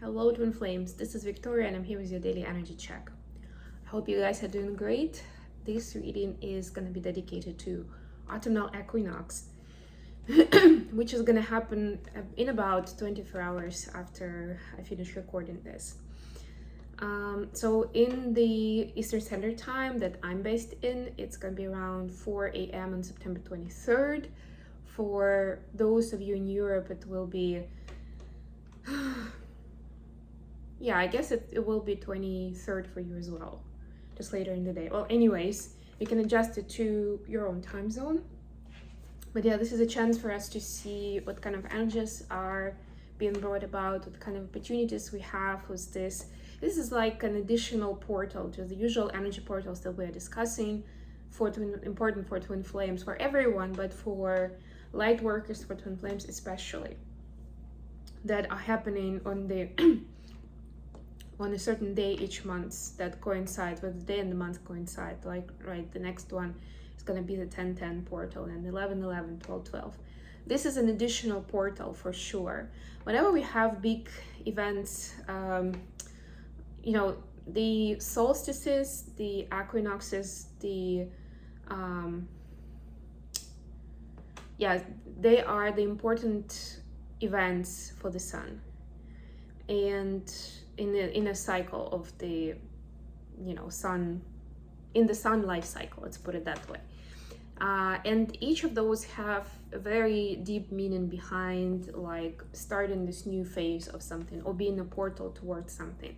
Hello, Twin Flames. This is Victoria, and I'm here with your daily energy check. I hope you guys are doing great. This reading is going to be dedicated to autumnal equinox, which is going to happen in about 24 hours after I finish recording this. So in the Eastern Standard Time that I'm based in, it's going to be around 4 a.m. on September 23rd. For those of you in Europe, it will be yeah, I guess it will be 23rd for you as well, just later in the day. Well, anyways, you can adjust it to your own time zone. But yeah, this is a chance for us to see what kind of energies are being brought about, what kind of opportunities we have with this. This is like an additional portal to the usual energy portals that we're discussing, important for twin flames, for everyone, but for light workers, for twin flames especially, that are happening on the on a certain day each month that coincides with the day and the month coincide. Like, right, the next one is going to be the 10-10 portal and 11-11, 12-12. This is an additional portal for sure. Whenever we have big events, the solstices, the equinoxes, they are the important events for the sun. And in a cycle of the sun, in the sun life cycle, let's put it that way, and each of those have a very deep meaning behind, like starting this new phase of something or being a portal towards something.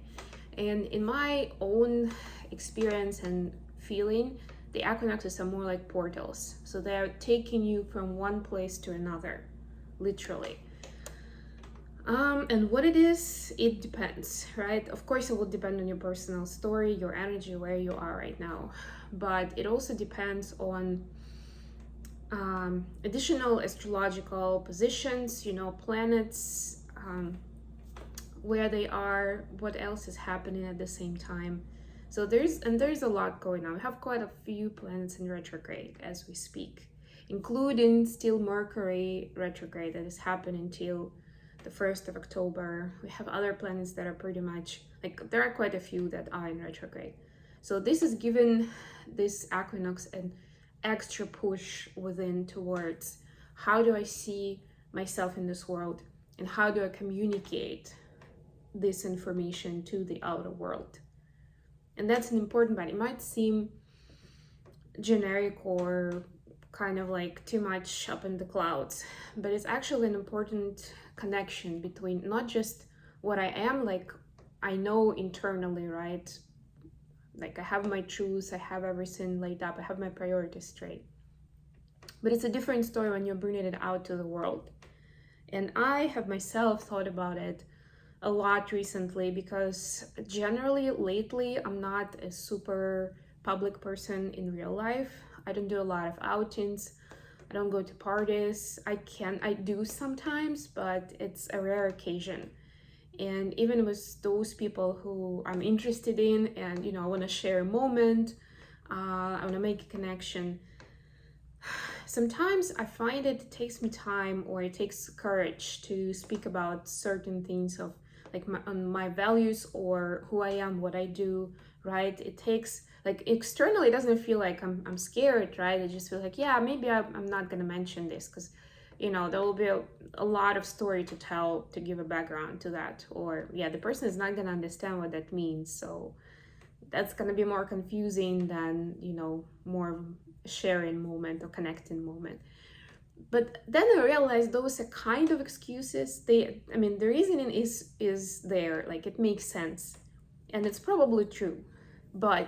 And in my own experience and feeling, the equinoxes are more like portals, so they're taking you from one place to another, literally. And what it is, it depends, right? Of course, it will depend on your personal story, your energy, where you are right now. But it also depends on additional astrological positions, planets, where they are, what else is happening at the same time. So there's a lot going on. We have quite a few planets in retrograde as we speak, including still Mercury retrograde that is happening till the 1st of October. We have other planets that are pretty much, like, there are quite a few that are in retrograde. So this is giving this equinox an extra push within towards how do I see myself in this world and how do I communicate this information to the outer world. And that's an important part. It might seem generic or kind of like too much up in the clouds, but it's actually an important connection between not just what I am, like I know internally, right? Like I have my truths, I have everything laid up, I have my priorities straight. But it's a different story when you're bringing it out to the world. And I have myself thought about it a lot recently because generally lately I'm not a super public person in real life. I don't do a lot of outings. I don't go to parties. I do sometimes, but it's a rare occasion. And even with those people who I'm interested in and, I want to share a moment, I want to make a connection, sometimes I find it takes me time or it takes courage to speak about certain things of like my values or who I am, what I do, right? It takes, like, externally it doesn't feel like I'm scared, right? I just feel like, yeah, maybe I'm not gonna mention this because there will be a lot of story to tell to give a background to that, or the person is not gonna understand what that means, so that's gonna be more confusing than more sharing moment or connecting moment. But then I realized those are kind of excuses. The reasoning is there, like it makes sense and it's probably true, but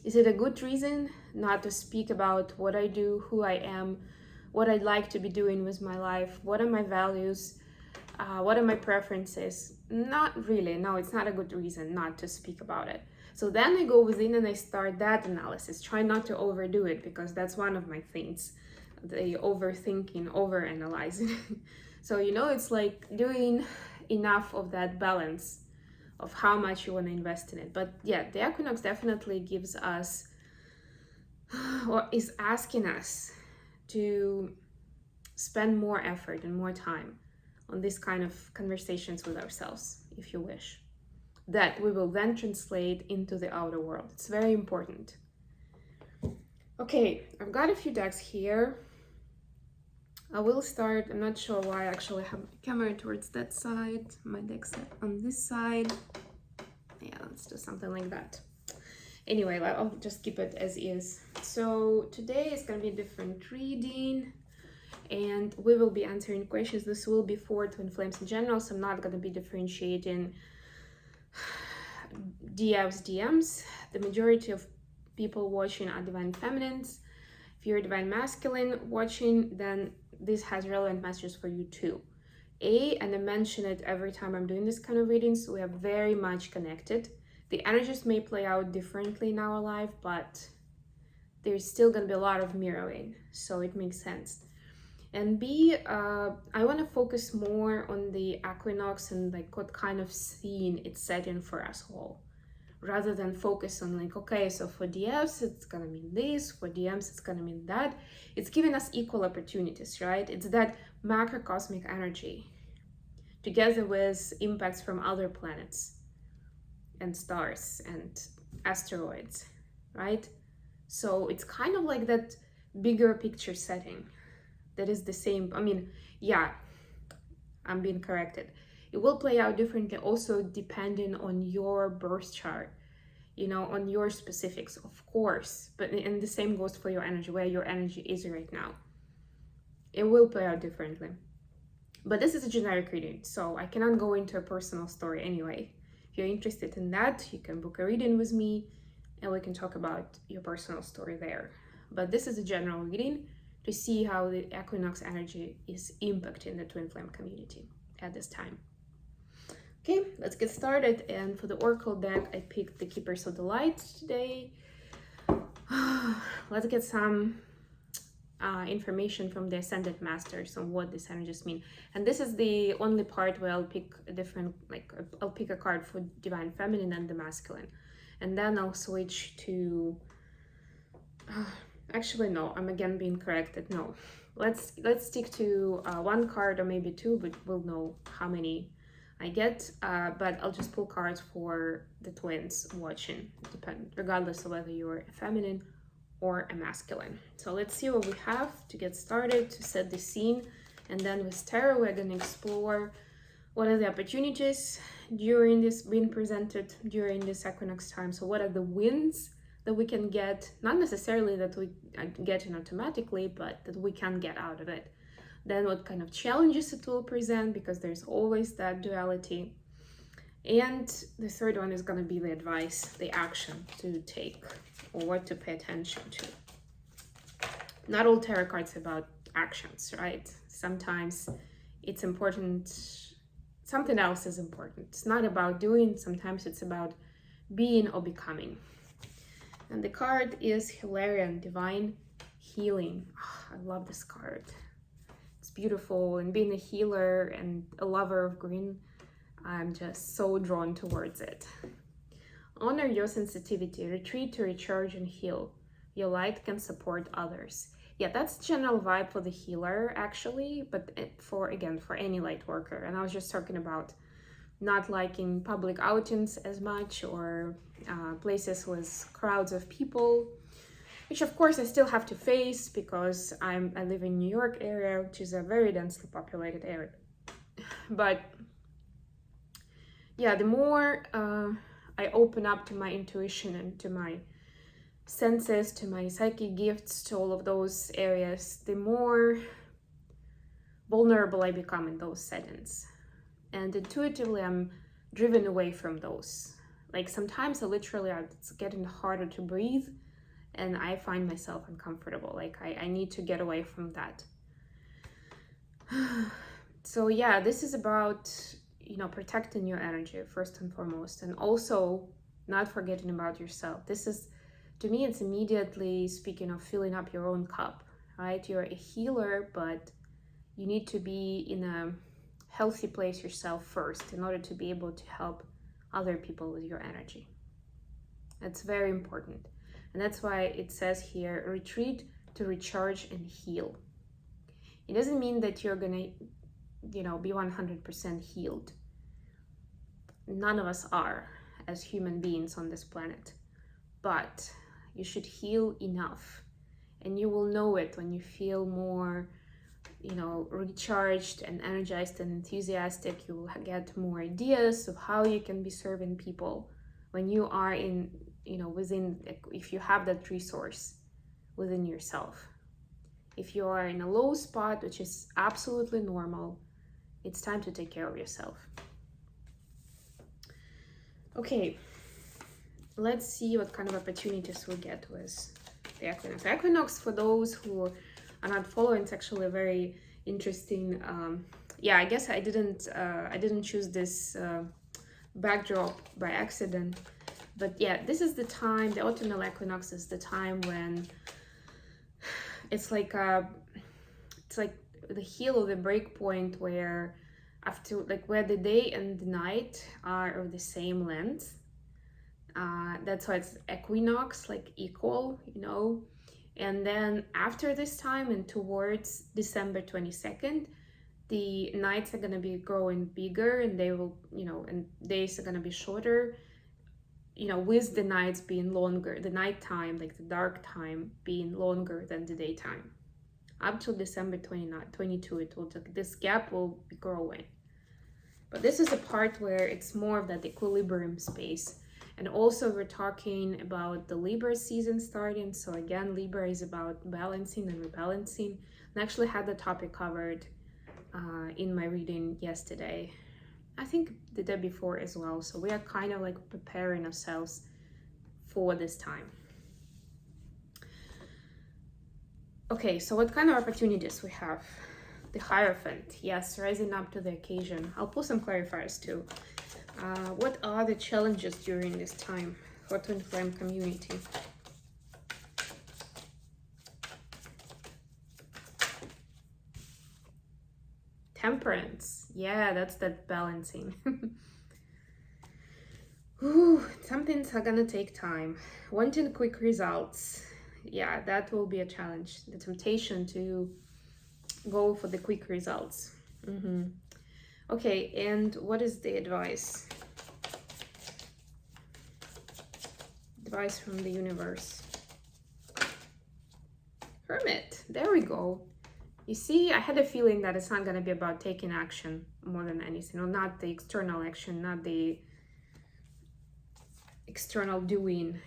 is it a good reason not to speak about what I do, who I am, what I'd like to be doing with my life, what are my values, what are my preferences? Not really. No, it's not a good reason not to speak about it. So then I go within and I start that analysis. Try not to overdo it because that's one of my things, the overthinking, overanalyzing. So it's like doing enough of that balance of how much you want to invest in it. But yeah, the equinox definitely gives us or is asking us to spend more effort and more time on this kind of conversations with ourselves, if you wish, that we will then translate into the outer world. It's very important. Okay, I've got a few decks here. I will start. I'm not sure why I actually have the camera towards that side. My deck's on this side. Yeah, let's do something like that. Anyway, I'll just keep it as is. So today is going to be a different reading, and we will be answering questions. This will be for twin flames in general, so I'm not going to be differentiating DFs, DMs. The majority of people watching are divine feminines. If you're a divine masculine watching, then this has relevant messages for you too. And I mention it every time I'm doing this kind of readings, we are very much connected. The energies may play out differently in our life, but there's still going to be a lot of mirroring, so it makes sense. And B, I want to focus more on the equinox and like what kind of scene it's setting for us all, rather than focus on like, okay, so for DFs it's gonna mean this, for DMs it's gonna mean that. It's giving us equal opportunities, right? It's that macrocosmic energy together with impacts from other planets and stars and asteroids, right? So it's kind of like that bigger picture setting that is the same. I mean, yeah, I'm being corrected. It will play out differently also depending on your birth chart, you know, on your specifics, of course. But and the same goes for your energy, where your energy is right now. It will play out differently. But this is a generic reading, so I cannot go into a personal story anyway. If you're interested in that, you can book a reading with me and we can talk about your personal story there. But this is a general reading to see how the equinox energy is impacting the twin flame community at this time. Okay, let's get started. And for the oracle deck, I picked the Keepers of the Light today. Let's get some information from the Ascended Masters on what these energies mean. And this is the only part where I'll pick a different, like, I'll pick a card for Divine Feminine and the Masculine. And then I'll switch to, actually no, I'm again being corrected, no. Let's stick to one card or maybe two, but we'll know how many I get, but I'll just pull cards for the twins watching, regardless of whether you're a feminine or a masculine. So let's see what we have to get started, to set the scene. And then with tarot, we're going to explore what are the opportunities during this being presented during this equinox time. So what are the wins that we can get, not necessarily that we get in automatically, but that we can get out of it. Then what kind of challenges it will present, because there's always that duality. And the third one is going to be the advice, the action to take, or what to pay attention to. Not all tarot cards are about actions, right? Sometimes it's important, something else is important. It's not about doing, sometimes it's about being or becoming. And the card is Hilarion, Divine Healing. Oh, I love this card. It's beautiful, and being a healer and a lover of green, I'm just so drawn towards it. Honor your sensitivity, retreat to recharge and heal. Your light can support others. Yeah, that's general vibe for the healer actually, but for any light worker. And I was just talking about not liking public outings as much, or places with crowds of people, which of course I still have to face because I live in New York area, which is a very densely populated area. But yeah, the more I open up to my intuition and to my senses, to my psychic gifts, to all of those areas, the more vulnerable I become in those settings. And intuitively, I'm driven away from those. Like sometimes it's getting harder to breathe, and I find myself uncomfortable. Like I need to get away from that. So yeah, this is about, you know, protecting your energy first and foremost, and also not forgetting about yourself. This is, to me, it's immediately speaking of filling up your own cup, right? You're a healer, but you need to be in a healthy place yourself first in order to be able to help other people with your energy. That's very important. And that's why it says here, retreat to recharge and heal. It doesn't mean that you're gonna be 100% healed. None of us are as human beings on this planet, but you should heal enough, and you will know it when you feel more recharged and energized and enthusiastic. You will get more ideas of how you can be serving people when you are in within, if you have that resource within yourself. If you are in a low spot, which is absolutely normal, it's time to take care of yourself. Okay, let's see what kind of opportunities we get with the equinox. The equinox, for those who are not following, it's actually a very interesting. I guess I didn't choose this backdrop by accident, but yeah, this is the time. The autumnal equinox is the time when it's like the heel of the break point, where after, where the day and the night are of the same length. That's why it's equinox, like equal, And then after this time and towards December 22nd, the nights are going to be growing bigger, and they will, and days are going to be shorter, with the nights being longer, the nighttime, like the dark time, being longer than the daytime. Up till December 22, this gap will be growing. But this is a part where it's more of that equilibrium space. And also we're talking about the Libra season starting. So again, Libra is about balancing and rebalancing. I actually had the topic covered in my reading yesterday. I think the day before as well. So we are kind of like preparing ourselves for this time. Okay, so what kind of opportunities we have? The Hierophant, yes, rising up to the occasion. I'll pull some clarifiers too. What are the challenges during this time for Twin Flame community? Temperance, yeah, that's that balancing. Ooh, some things are gonna take time. Wanting quick results, yeah, that will be a challenge. The temptation to go for the quick results. Okay, and what is the advice? Advice from the universe. Hermit, there we go. You see, I had a feeling that it's not going to be about taking action more than anything, or not the external action, not the external doing,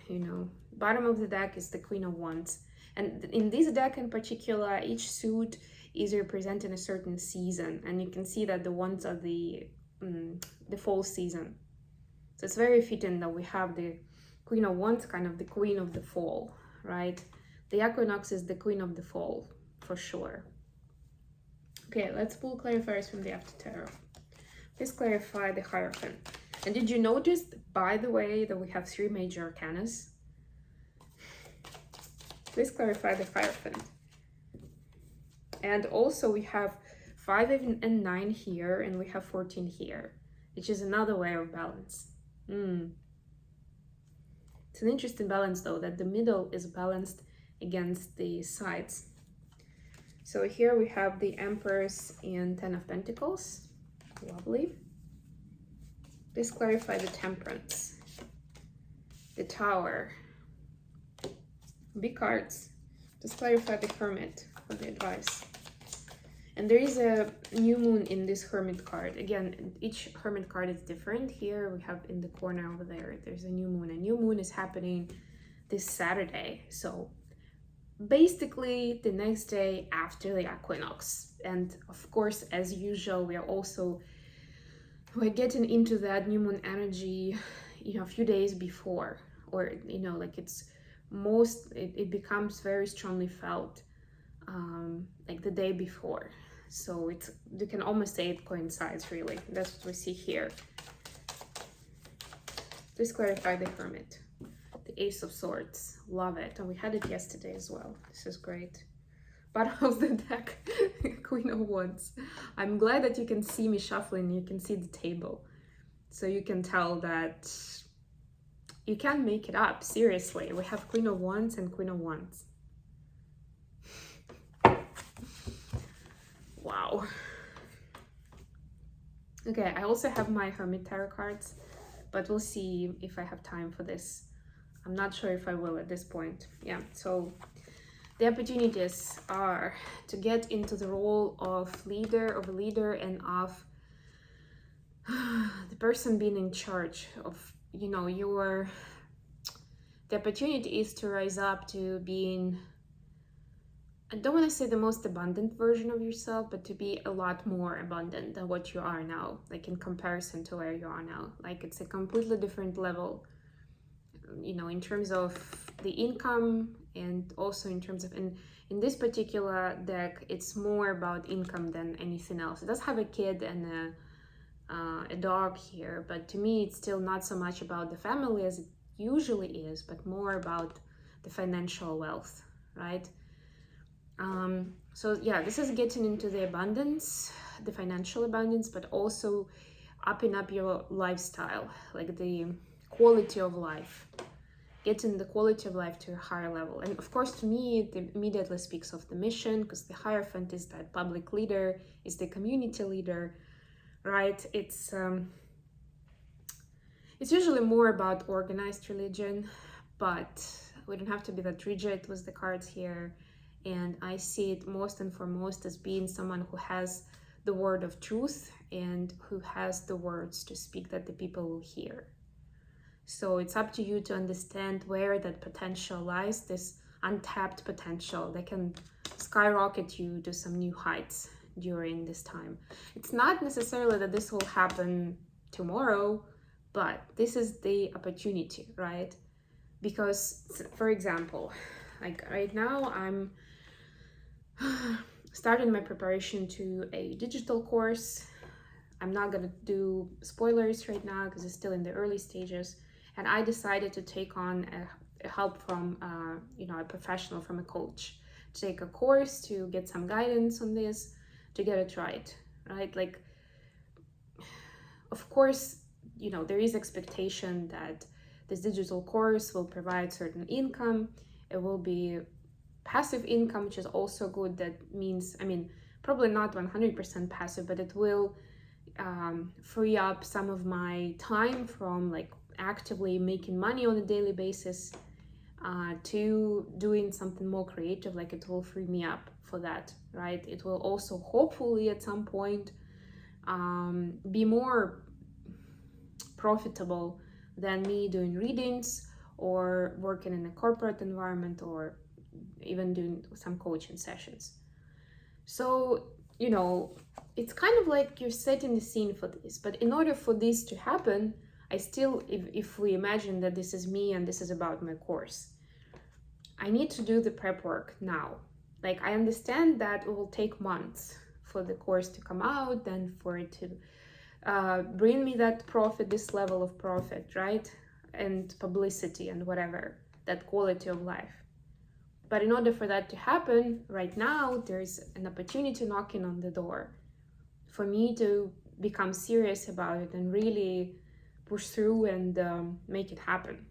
Bottom of the deck is the Queen of Wands. And in this deck in particular, each suit is representing a certain season, and you can see that the wands are the fall season. So it's very fitting that we have the Queen of Wands, kind of the queen of the fall, right? The equinox is the queen of the fall, for sure. Okay, let's pull clarifiers from the After Tarot. Please clarify the Hierophant. And did you notice, by the way, that we have 3 major arcanas? Please clarify the Hierophant. And also we have 5 and 9 here, and we have 14 here, which is another way of balance. It's an interesting balance though, that the middle is balanced against the sides. So here we have the Empress and 10 of Pentacles. Lovely. Please clarify the Temperance. The Tower. Big cards. Just clarify the Hermit for the advice. And there is a new moon in this Hermit card. Again, each Hermit card is different. Here we have in the corner over there, there's a new moon. A new moon is happening this Saturday. So basically the next day after the equinox. And of course, as usual, we're getting into that new moon energy, a few days before, or, it becomes very strongly felt like the day before. So you can almost say it coincides, really. That's what we see here. Please clarify the Hermit. The Ace of Swords. Love it. And we had it yesterday as well. This is great. Bottom of the deck, Queen of Wands. I'm glad that you can see me shuffling. You can see the table. So you can tell that you can't make it up. Seriously. We have Queen of Wands and Queen of Wands. Wow. Okay, I also have my Hermit Tarot cards, but we'll see if I have time for this. I'm not sure if I will at this point. Yeah, so the opportunities are to get into the role of a leader, and of the person being in charge of, you know, the opportunity is to rise up to being, I don't want to say the most abundant version of yourself, but to be a lot more abundant than what you are now, like in comparison to where you are now. Like it's a completely different level, you know, in terms of the income, and also in terms of, in this particular deck, it's more about income than anything else. It does have a kid and a dog here, but to me, it's still not so much about the family as it usually is, but more about the financial wealth, right? So yeah, this is getting into the abundance, the financial abundance, but also upping up your lifestyle, like the quality of life, getting the quality of life to a higher level. And of course, to me, it immediately speaks of the mission, because the Hierophant is that public leader, is the community leader, right? It's usually more about organized religion, but we don't have to be that rigid with the cards here. And I see it most and foremost as being someone who has the word of truth and who has the words to speak that the people will hear. So it's up to you to understand where that potential lies, this untapped potential that can skyrocket you to some new heights during this time. It's not necessarily that this will happen tomorrow, but this is the opportunity, right? Because, for example, like right now, I'm starting my preparation to a digital course. I'm not gonna do spoilers right now because it's still in the early stages. And I decided to take on a help from, you know, a professional, from a coach, to take a course, to get some guidance on this, to get it right? Like, of course, you know, there is expectation that this digital course will provide certain income. It will be passive income, which is also good. That means, I mean, probably not 100% passive, but it will free up some of my time from like actively making money on a daily basis to doing something more creative. Like it will free me up for that, right? It will also hopefully at some point be more profitable than me doing readings or working in a corporate environment or even doing some coaching sessions. So, you know, it's kind of like you're setting the scene for this. But in order for this to happen, I still, if we imagine that this is me and this is about my course, I need to do the prep work now. Like, I understand that it will take months for the course to come out, then for it to bring me that profit, this level of profit, right? And publicity and whatever, that quality of life. But in order for that to happen, right now, there's an opportunity knocking on the door for me to become serious about it and really push through and make it happen.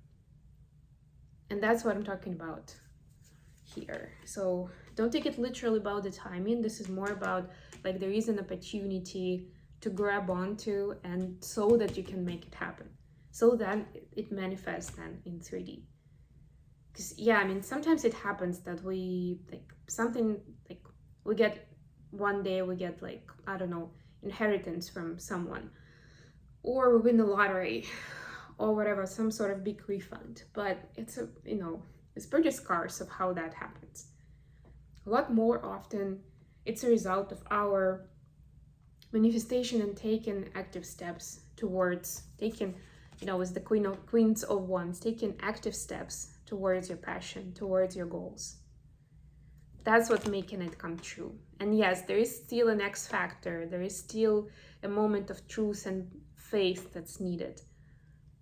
And that's what I'm talking about here. So don't take it literally about the timing. This is more about like there is an opportunity to grab onto, and so that you can make it happen. So that it manifests then in 3D. Because yeah, I mean, sometimes it happens that we like something, like we get one day, we get like, I don't know, inheritance from someone, or we win the lottery or whatever, some sort of big refund. But it's a, you know, it's pretty scarce of how that happens. A lot more often it's a result of our manifestation and taking active steps towards taking, you know, as the Queens of Wands, taking active steps towards your passion, towards your goals. That's what's making it come true. And yes, there is still an X factor. There is still a moment of truth and faith that's needed.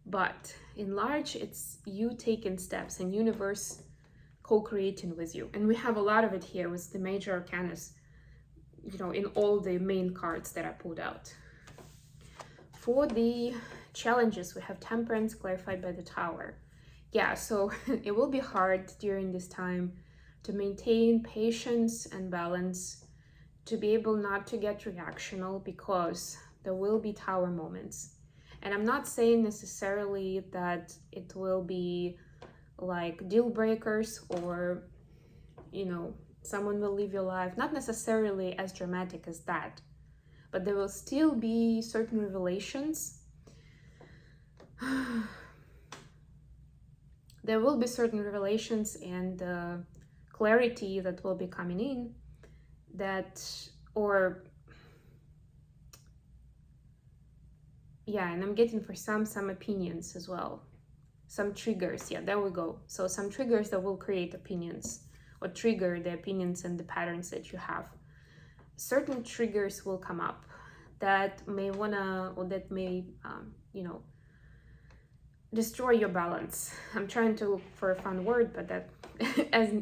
But in large, it's you taking steps and universe co-creating with you. And we have a lot of it here with the major arcanas, you know, in all the main cards that I pulled out. For the challenges, we have Temperance clarified by the Tower. Yeah, so it will be hard during this time to maintain patience and balance, to be able not to get reactional, because There will be tower moments. And I'm not saying necessarily that it will be like deal breakers or, you know, someone will leave your life. Not necessarily as dramatic as that. But there will still be certain revelations. There will be certain revelations and clarity that will be coming in that, or yeah, and I'm getting for some opinions as well. Some triggers, yeah, there we go. So some triggers that will create opinions or trigger the opinions and the patterns that you have. Certain triggers will come up that may wanna, or that may, you know, destroy your balance. I'm trying to look for a fun word, but that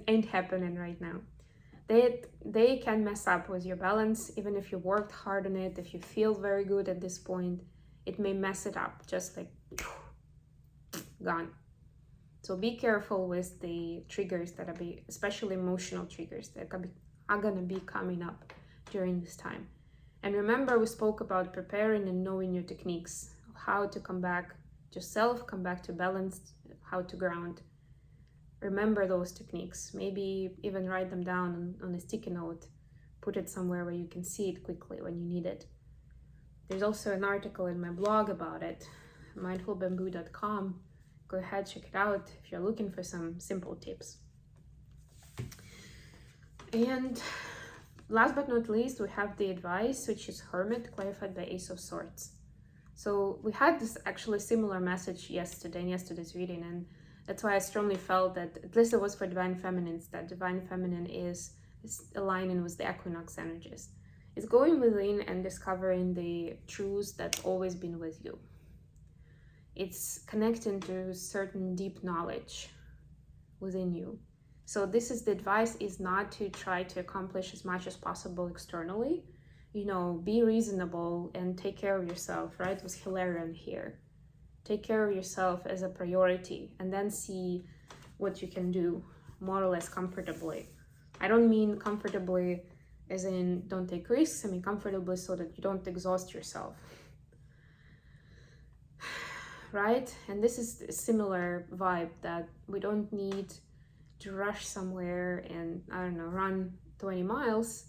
ain't happening right now. They can mess up with your balance, even if you worked hard on it, if you feel very good at this point, it may mess it up, just like gone. So be careful with the triggers that are especially emotional triggers that are gonna be coming up during this time. And remember, we spoke about preparing and knowing your techniques, how to come back to self, come back to balance, how to ground. Remember those techniques. Maybe even write them down on a sticky note. Put it somewhere where you can see it quickly when you need it. There's also an article in my blog about it, mindfulbamboo.com. Go ahead, check it out if you're looking for some simple tips. And last but not least, we have the advice, which is Hermit, clarified by Ace of Swords. So we had this actually similar message yesterday in yesterday's reading, and that's why I strongly felt that, at least it was for Divine Feminines, that Divine Feminine is aligning with the Equinox energies. It's going within and discovering the truths that's always been with you. It's connecting to certain deep knowledge within you. So this is the advice, is not to try to accomplish as much as possible externally. You know, be reasonable and take care of yourself, right? With Hilarion here. Take care of yourself as a priority, and then see what you can do more or less comfortably. I don't mean comfortably as in don't take risks. I mean comfortably so that you don't exhaust yourself. Right? And this is a similar vibe, that we don't need to rush somewhere and, I don't know, run 20 miles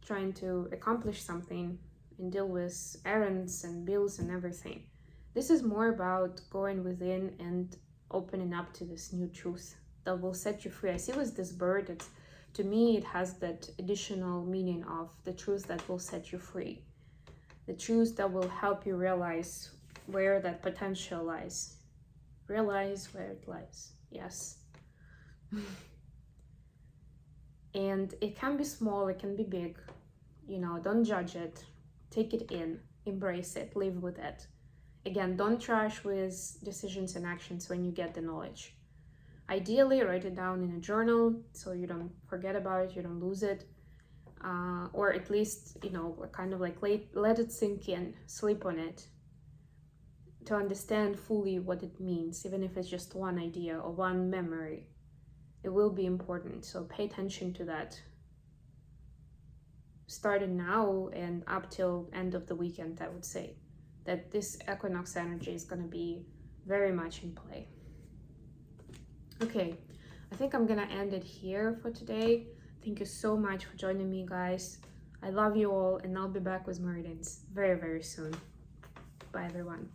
trying to accomplish something and deal with errands and bills and everything. This is more about going within and opening up to this new truth that will set you free. I see with this bird, to me, it has that additional meaning of the truth that will set you free. The truth that will help you realize where that potential lies. Realize where it lies. Yes. And it can be small, it can be big. You know, don't judge it. Take it in, embrace it, live with it. Again, don't trash with decisions and actions when you get the knowledge. Ideally, write it down in a journal so you don't forget about it, you don't lose it. Or at least, you know, kind of like let it sink in, sleep on it, to understand fully what it means, even if it's just one idea or one memory. It will be important, so pay attention to that. Starting now and up till end of the weekend, I would say that this equinox energy is going to be very much in play. Okay, I think I'm gonna end it here for today. Thank you so much for joining me, guys. I love you all, and I'll be back with more readings very, very soon. Bye, everyone.